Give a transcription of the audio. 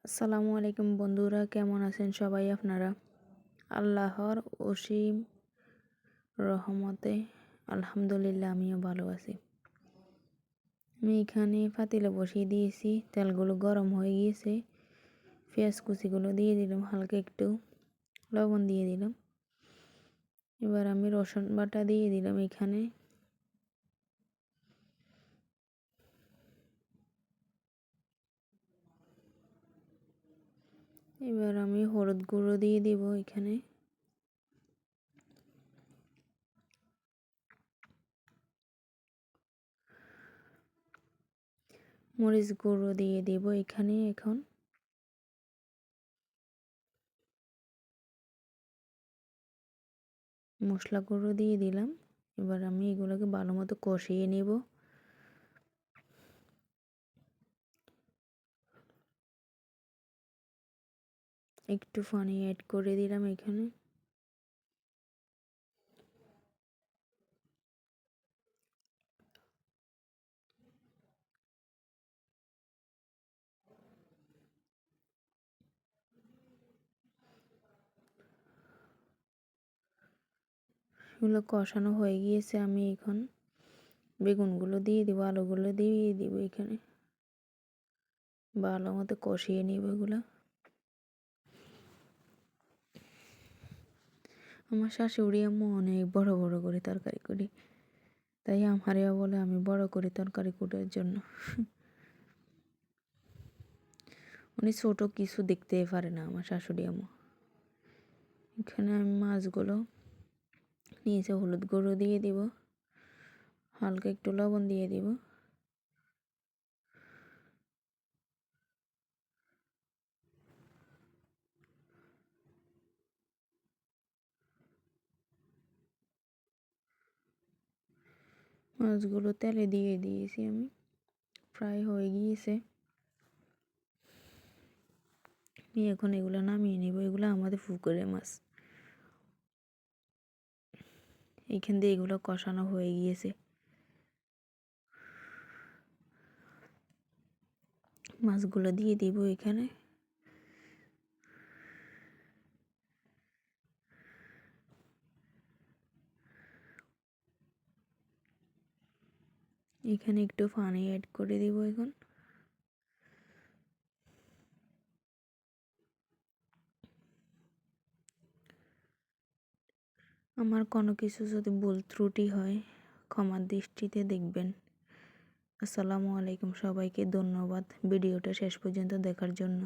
আসসালামু আলাইকুম বন্ধুরা, কেমন আছেন সবাই আপনারা? আল্লাহর অসীম রহমতে আলহামদুলিল্লাহ আমিও ভালো আছি। আমি এখানে পাতিলে বসিয়ে দিয়েছি, তেলগুলো গরম হয়ে গিয়েছে। পেঁয়াজ কুচিগুলো দিয়ে দিলাম, হালকা একটু লবণ দিয়ে দিলাম। এবার আমি রসুন বাটা দিয়ে দিলাম এখানে। এবার আমি হলুদ গুঁড়ো দিয়ে দিব এখানে। মরিচ গুঁড়ো দিয়ে দিব এখানে। এখন মশলা গুঁড়ো দিয়ে দিলাম। এবার আমি এগুলোকে ভালো মতো কষিয়ে নেব। একটু পানি অ্যাড করে দিলাম এখানে। এগুলো কষানো হয়ে গিয়েছে, আমি এখন বেগুনগুলো দিয়ে দিব, আলুগুলো দিয়ে দিব এখানে। ভালো মতো কষিয়ে নিব এগুলো। আমার শাশুড়ি আম্মু অনেক বড় বড় করে তরকারি করি, তাই আমারেও বলে আমি বড় করে তরকারি করার জন্য। উনি ছোট কিছু দেখতেই পারে না আমার শাশুড়ি আম্মু। এখানে আমি মাছগুলো নিয়েছে, হলুদ গুঁড়ো দিয়ে দিব, হালকা একটু লবণ দিয়ে দিব। মাছগুলো তেলে দিয়ে দিয়েছি আমি, ফ্রাই হয়ে গিয়েছে। আমি এখন এগুলো নামিয়ে নিব। এগুলো আমাদের পুকুরের মাছ। এইখান দিয়ে এগুলো কষানো হয়ে গিয়েছে। মাছগুলো দিয়ে দিব এখানে। এখানে একটু পানি অ্যাড করে দিব এখন। আমার কোনো কিছু যদি ভুল ত্রুটি হয় ক্ষমার দৃষ্টিতে দেখবেন। আসসালামু আলাইকুম, সবাইকে ধন্যবাদ ভিডিওটা শেষ পর্যন্ত দেখার জন্য।